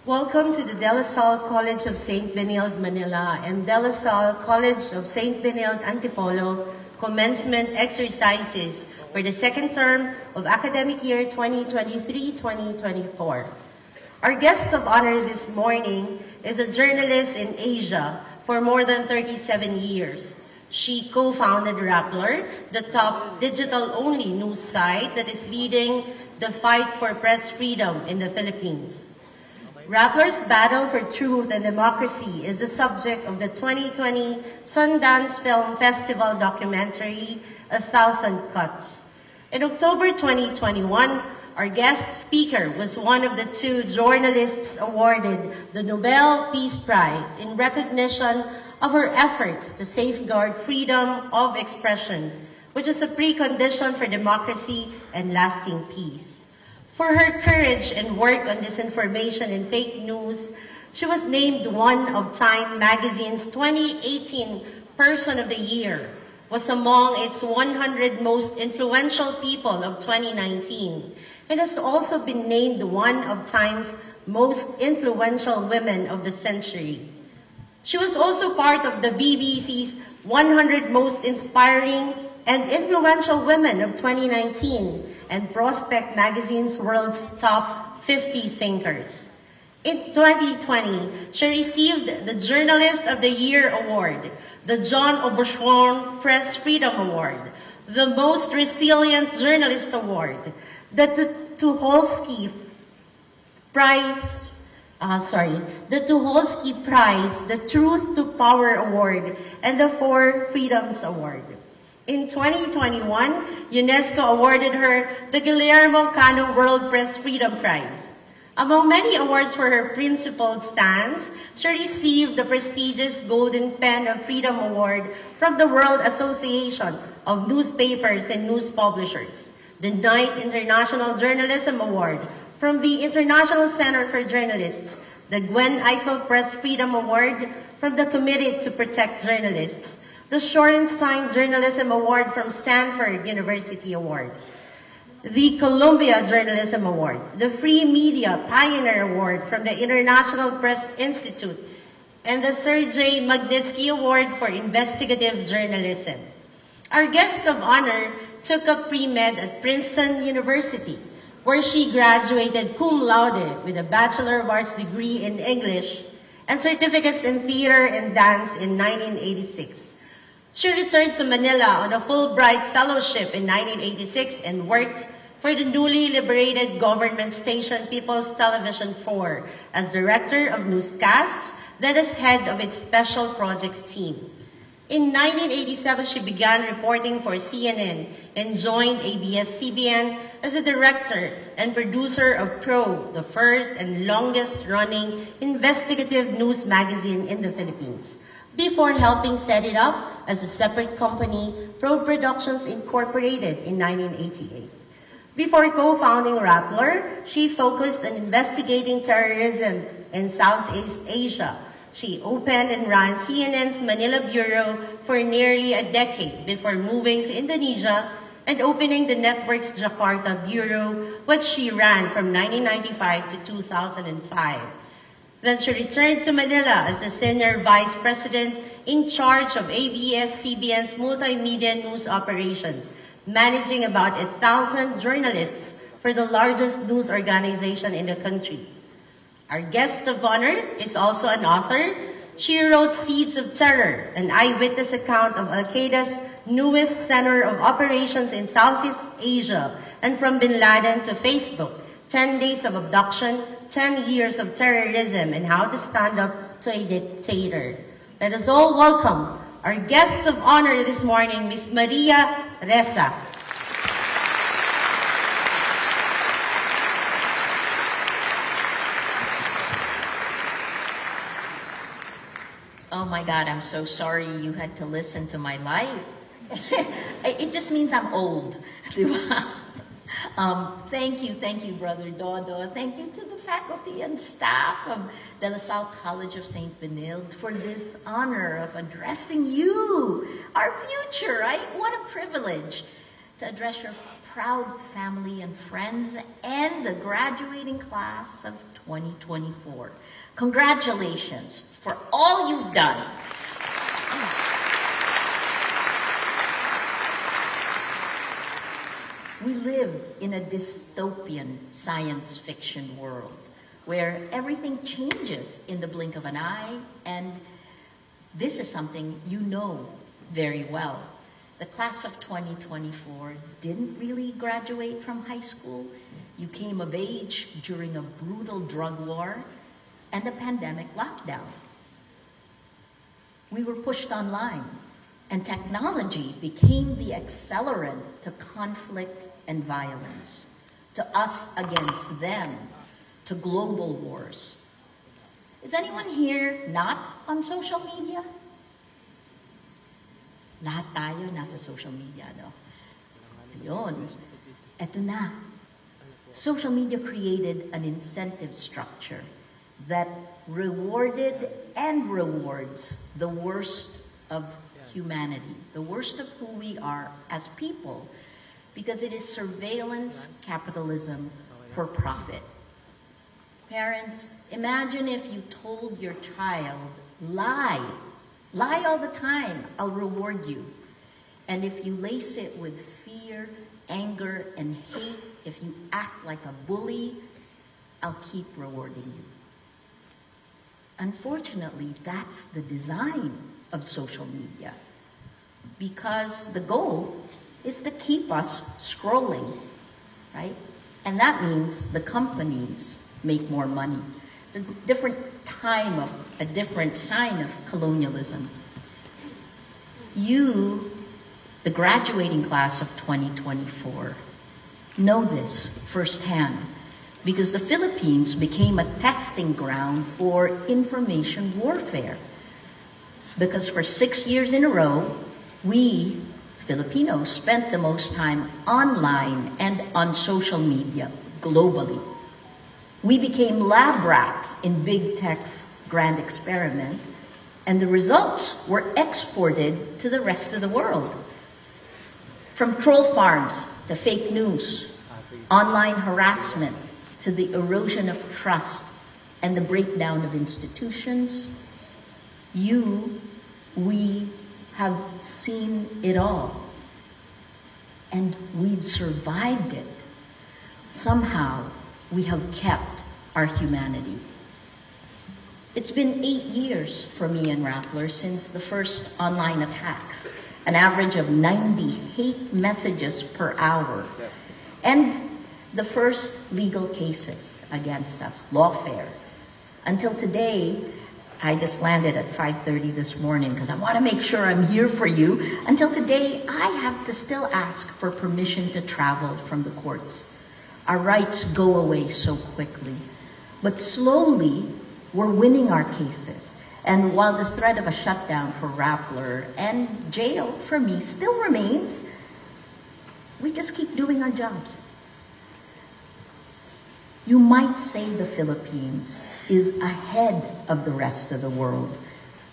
Welcome to the Salle-College of Saint Benilde, Manila and Salle-College of Saint Benilde, Antipolo commencement exercises for the second term of academic year 2023-2024. Our guest of honor this morning is a journalist in Asia for more than 37 years. She co-founded Rappler, the top digital-only news site that is leading the fight for press freedom in the Philippines. Rappler's battle for truth and democracy is the subject of the 2020 Sundance Film Festival documentary, 1,000 Cuts. In October 2021, our guest speaker was one of the 2 journalists awarded the Nobel Peace Prize in recognition of her efforts to safeguard freedom of expression, which is a precondition for democracy and lasting peace. For her courage and work on disinformation and fake news, she was named one of Time Magazine's 2018 Person of the Year, was among its 100 most influential people of 2019, and has also been named one of Time's most influential women of the century. She was also part of the BBC's 100 Most Inspiring and Influential Women of 2019 and Prospect Magazine's World's Top 50 Thinkers. In 2020, she received the Journalist of the Year Award, the John Aubuchon Press Freedom Award, the Most Resilient Journalist Award, the Tucholsky Prize, the Truth to Power Award, and the Four Freedoms Award. In 2021, UNESCO awarded her the Guillermo Cano World Press Freedom Prize. Among many awards for her principled stance, she received the prestigious Golden Pen of Freedom Award from the World Association of Newspapers and News Publishers, the Knight International Journalism Award from the International Center for Journalists, the Gwen Ifill Press Freedom Award from the Committee to Protect Journalists, the Shorenstein Journalism Award from Stanford University Award, the Columbia Journalism Award, the Free Media Pioneer Award from the International Press Institute, and the Sergei Magnitsky Award for Investigative Journalism. Our guest of honor took up pre-med at Princeton University, where she graduated cum laude with a Bachelor of Arts degree in English and certificates in theater and dance in 1986. She returned to Manila on a Fulbright Fellowship in 1986 and worked for the newly liberated government station People's Television 4 as Director of Newscasts, then as head of its Special Projects team. In 1987, she began reporting for CNN and joined ABS-CBN as a director and producer of Probe, the first and longest-running investigative news magazine in the Philippines, before helping set it up as a separate company, Probe Productions Incorporated, in 1988. Before co-founding Rappler, she focused on investigating terrorism in Southeast Asia. She opened and ran CNN's Manila Bureau for nearly a decade before moving to Indonesia and opening the network's Jakarta Bureau, which she ran from 1995 to 2005. Then she returned to Manila as the Senior Vice President in charge of ABS-CBN's multimedia news operations, managing about 1,000 journalists for the largest news organization in the country. Our guest of honor is also an author. She wrote Seeds of Terror, an eyewitness account of Al-Qaeda's newest center of operations in Southeast Asia, and From Bin Laden to Facebook, 10 Days of Abduction, 10 Years of Terrorism, and How to Stand Up to a Dictator. Let us all welcome our guest of honor this morning, Ms. Maria Ressa. Oh my God, I'm so sorry you had to listen to my life. It just means I'm old. Thank you, Brother Dodo. Thank you to the faculty and staff of the Salle-College of Saint Benilde for this honor of addressing you, our future, right? What a privilege to address your proud family and friends, and the graduating class of 2024. Congratulations for all you've done. We live in a dystopian science fiction world where everything changes in the blink of an eye, and this is something you know very well. The class of 2024 didn't really graduate from high school. You came of age during a brutal drug war and a pandemic lockdown. We were pushed online, and technology became the accelerant to conflict and violence, to us against them, to global wars. Is anyone here not on social media? Lahat tayo nasa social media, no? Ayun. Eto na. Social media created an incentive structure that rewarded and rewards the worst of humanity, the worst of who we are as people, because it is surveillance capitalism for profit. Parents, imagine if you told your child, lie all the time, I'll reward you. And if you lace it with fear, anger, and hate, if you act like a bully, I'll keep rewarding you. Unfortunately, that's the design of social media, because the goal is to keep us scrolling, right? And that means the companies make more money. It's a different time of a different sign of colonialism. You, the graduating class of 2024, know this firsthand, because the Philippines became a testing ground for information warfare. Because for 6 years in a row, we, Filipinos, spent the most time online and on social media globally. We became lab rats in big tech's grand experiment, and the results were exported to the rest of the world. From troll farms to fake news, online harassment to the erosion of trust and the breakdown of institutions, we have seen it all. And we've survived it. Somehow, we have kept our humanity. It's been 8 years for me and Rappler since the first online attacks, an average of 90 hate messages per hour, and the first legal cases against us, lawfare. Until today, I just landed at 5:30 this morning because I want to make sure I'm here for you. Until today, I have to still ask for permission to travel from the courts. Our rights go away so quickly. But slowly, we're winning our cases. And while the threat of a shutdown for Rappler and jail for me still remains, we just keep doing our jobs. You might say the Philippines is ahead of the rest of the world,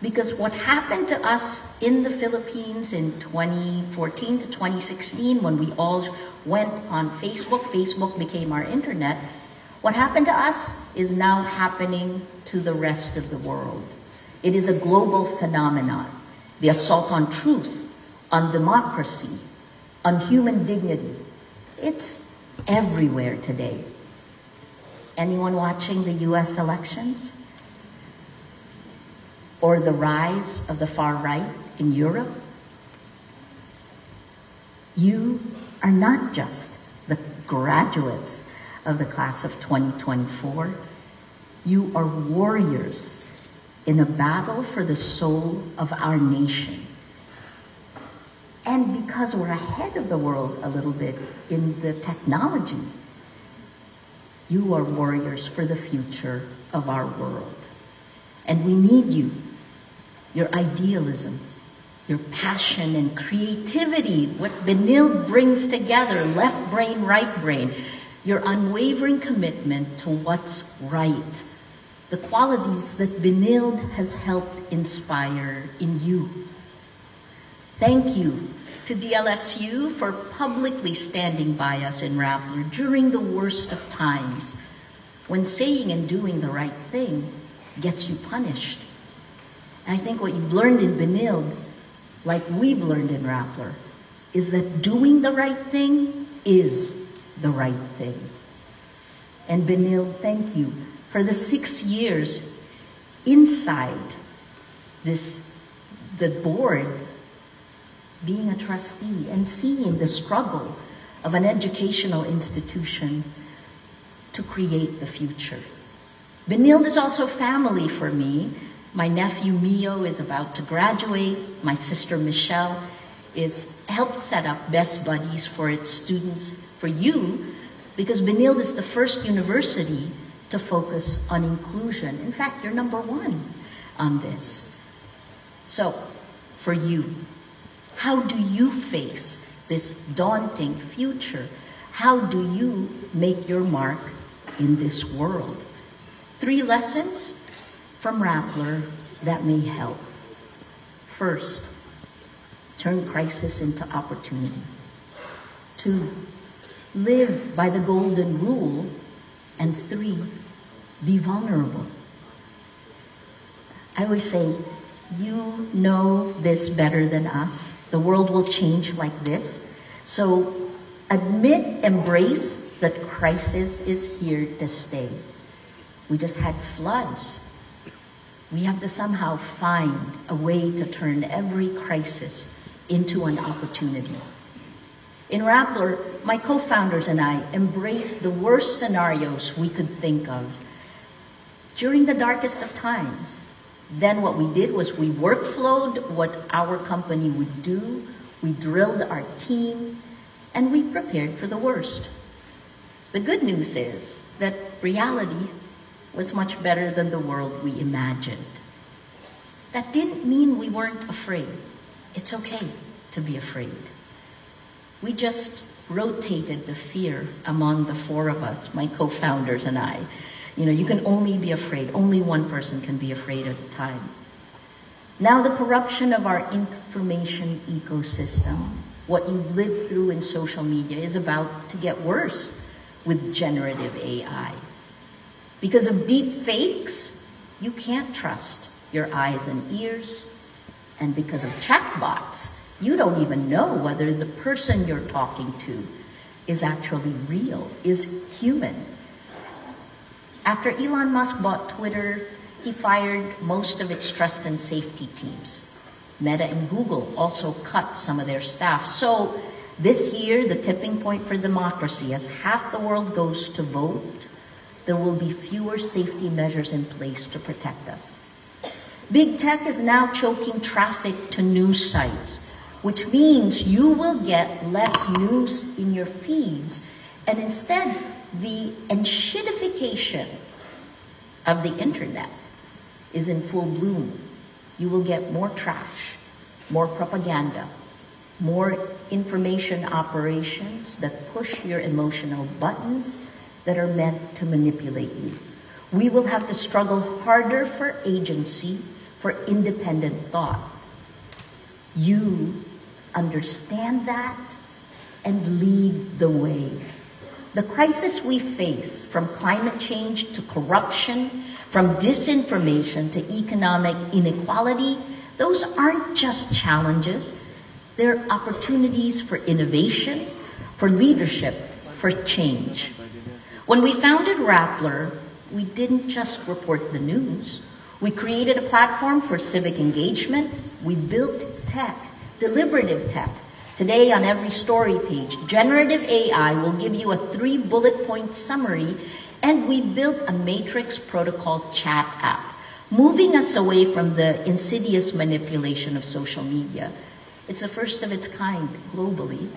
because what happened to us in the Philippines in 2014 to 2016, when we all went on Facebook, Facebook became our internet, what happened to us is now happening to the rest of the world. It is a global phenomenon. The assault on truth, on democracy, on human dignity. It's everywhere today. Anyone watching the US elections? Or the rise of the far right in Europe? You are not just the graduates of the class of 2024. You are warriors in a battle for the soul of our nation. And because we're ahead of the world a little bit in the technology, you are warriors for the future of our world. And we need you, your idealism, your passion and creativity, what Benilde brings together, left brain, right brain, your unwavering commitment to what's right, the qualities that Benilde has helped inspire in you. Thank you to DLSU for publicly standing by us in Rappler during the worst of times, when saying and doing the right thing gets you punished. And I think what you've learned in Benilde, like we've learned in Rappler, is that doing the right thing is the right thing. And Benilde, thank you for the 6 years inside the board, being a trustee and seeing the struggle of an educational institution to create the future. Benilde is also family for me. My nephew Mio is about to graduate. My sister Michelle is helped set up Best Buddies for its students, for you, because Benilde is the first university to focus on inclusion. In fact, you're number 1 on this. So, for you, how do you face this daunting future? How do you make your mark in this world? 3 lessons from Rappler that may help. First, turn crisis into opportunity. 2, live by the golden rule. And 3, be vulnerable. I always say, you know this better than us. The world will change like this. So admit, embrace that crisis is here to stay. We just had floods. We have to somehow find a way to turn every crisis into an opportunity. In Rappler, my co-founders and I embraced the worst scenarios we could think of during the darkest of times. Then what we did was we workflowed what our company would do, we drilled our team, and we prepared for the worst. The good news is that reality was much better than the world we imagined. That didn't mean we weren't afraid. It's okay to be afraid. We just rotated the fear among the 4 of us, my co-founders and I. You know, you can only be afraid. Only one person can be afraid at a time. Now the corruption of our information ecosystem, what you've lived through in social media, is about to get worse with generative AI. Because of deep fakes, you can't trust your eyes and ears. And because of chatbots, you don't even know whether the person you're talking to is actually real, is human. After Elon Musk bought Twitter, he fired most of its trust and safety teams. Meta and Google also cut some of their staff. So this year, the tipping point for democracy, as half the world goes to vote, there will be fewer safety measures in place to protect us. Big tech is now choking traffic to news sites, which means you will get less news in your feeds, and instead, the enshittification of the internet is in full bloom. You will get more trash, more propaganda, more information operations that push your emotional buttons that are meant to manipulate you. We will have to struggle harder for agency, for independent thought. You understand that and lead the way. The crisis we face, from climate change to corruption, from disinformation to economic inequality, those aren't just challenges. They're opportunities for innovation, for leadership, for change. When we founded Rappler, we didn't just report the news. We created a platform for civic engagement. We built tech, deliberative tech. Today, on every story page, generative AI will give you a 3-bullet-point summary, and we built a matrix protocol chat app, moving us away from the insidious manipulation of social media. It's the first of its kind globally.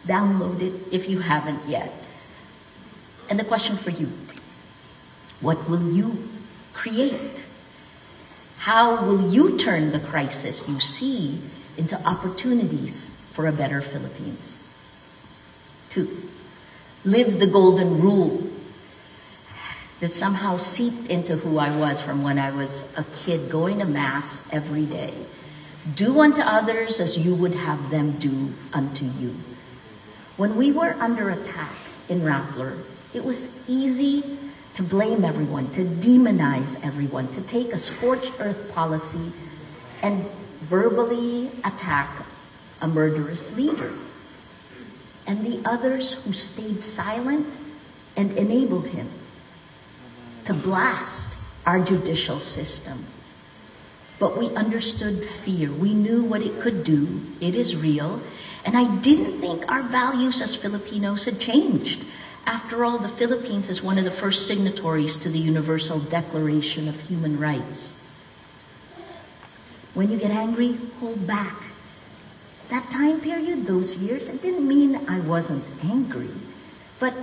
Download it if you haven't yet. And the question for you, what will you create? How will you turn the crisis you see into opportunities for a better Philippines? 2, live the golden rule. That somehow seeped into who I was from when I was a kid, going to mass every day. Do unto others as you would have them do unto you. When we were under attack in Rappler, it was easy to blame everyone, to demonize everyone, to take a scorched earth policy and verbally attack a murderous leader. And the others who stayed silent and enabled him to blast our judicial system. But we understood fear. We knew what it could do. It is real. And I didn't think our values as Filipinos had changed. After all, the Philippines is one of the first signatories to the Universal Declaration of Human Rights. When you get angry, hold back. That time period, those years, it didn't mean I wasn't angry. But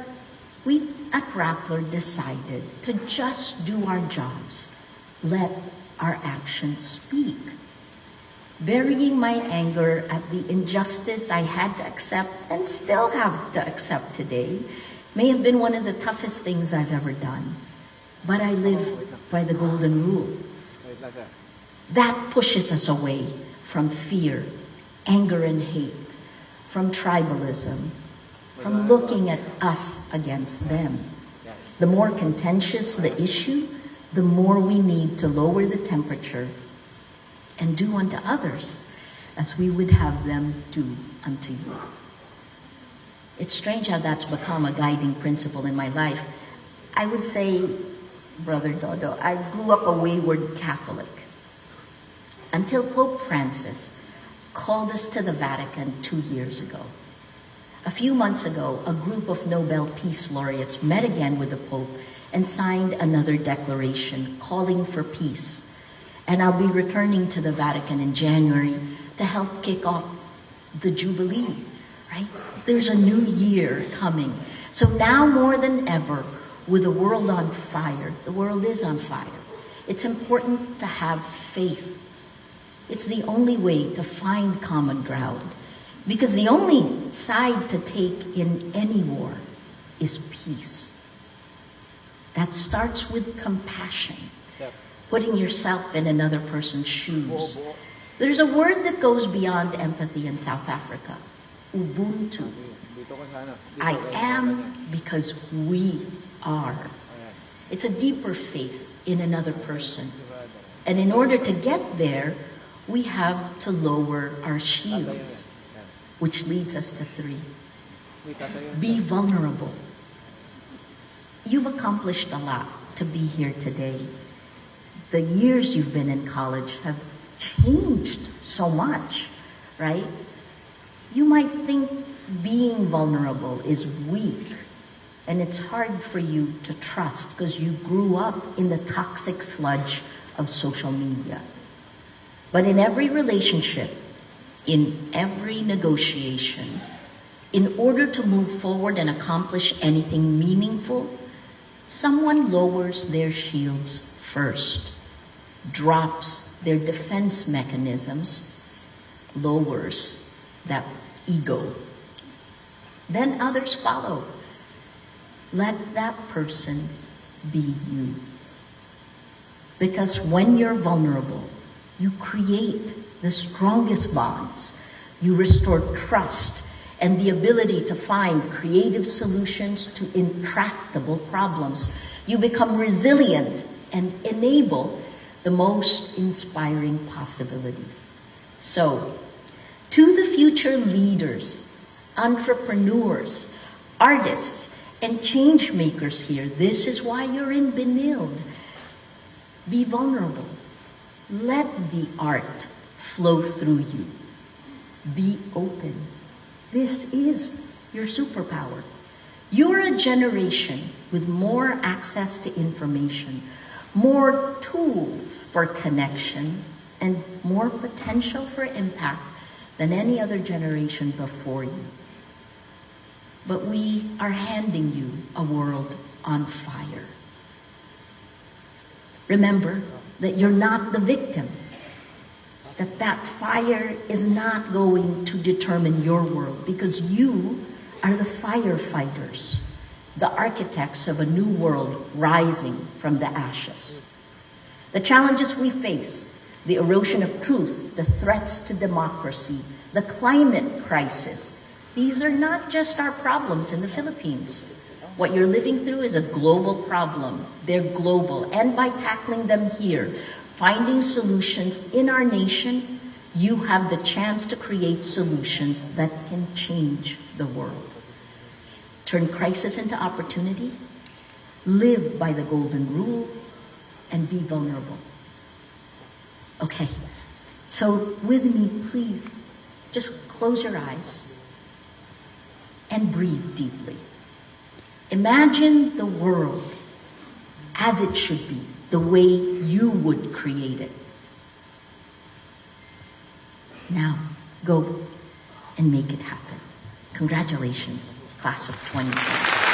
we at Rappler decided to just do our jobs. Let our actions speak. Burying my anger at the injustice I had to accept and still have to accept today may have been one of the toughest things I've ever done. But I live by the golden rule. That pushes us away from fear, anger and hate, from tribalism, from looking at us against them. The more contentious the issue, the more we need to lower the temperature and do unto others as we would have them do unto you. It's strange how that's become a guiding principle in my life. I would say, Brother Dodo, I grew up a wayward Catholic until Pope Francis called us to the Vatican 2 years ago. A few months ago, a group of Nobel Peace Laureates met again with the Pope and signed another declaration calling for peace. And I'll be returning to the Vatican in January to help kick off the Jubilee, right? There's a new year coming. So now more than ever, with the world on fire, the world is on fire, it's important to have faith. It's the only way to find common ground, because the only side to take in any war is peace. That starts with compassion, putting yourself in another person's shoes. There's a word that goes beyond empathy in South Africa, Ubuntu. I am because we are. It's a deeper faith in another person. And in order to get there, we have to lower our shields, which leads us to 3. Be vulnerable. You've accomplished a lot to be here today. The years you've been in college have changed so much, right? You might think being vulnerable is weak, and it's hard for you to trust because you grew up in the toxic sludge of social media. But in every relationship, in every negotiation, in order to move forward and accomplish anything meaningful, someone lowers their shields first, drops their defense mechanisms, lowers that ego. Then others follow. Let that person be you. Because when you're vulnerable, you create the strongest bonds. You restore trust and the ability to find creative solutions to intractable problems. You become resilient and enable the most inspiring possibilities. So, to the future leaders, entrepreneurs, artists, and change makers here, this is why you're in Benilde. Be vulnerable. Let the art flow through you. Be open. This is your superpower. You're a generation with more access to information, more tools for connection, and more potential for impact than any other generation before you. But we are handing you a world on fire. Remember that you're not the victims, that fire is not going to determine your world, because you are the firefighters, the architects of a new world rising from the ashes. The challenges we face the erosion of truth, the threats to democracy, the climate crisis. These are not just our problems in the Philippines. What you're living through is a global problem. They're global. And by tackling them here, finding solutions in our nation, you have the chance to create solutions that can change the world. Turn crisis into opportunity, live by the golden rule, and be vulnerable. Okay, so with me, please, just close your eyes and breathe deeply. Imagine the world as it should be, the way you would create it. Now, go and make it happen. Congratulations, class of 2020.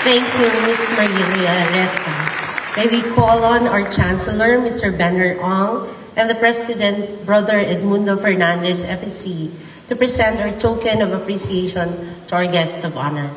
Thank you, Ms. Maria Ressa. May we call on our Chancellor, Mr. Benner Ong, and the President, Brother Edmundo Fernandez, FSC, to present our token of appreciation to our guest of honor.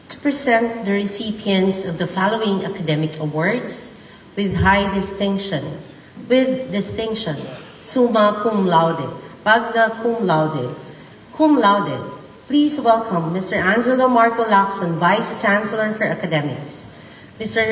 To present the recipients of the following academic awards with distinction, summa cum laude, magna cum laude, please welcome Mr. Angelo Marco Lacson, Vice Chancellor for Academics, Mr.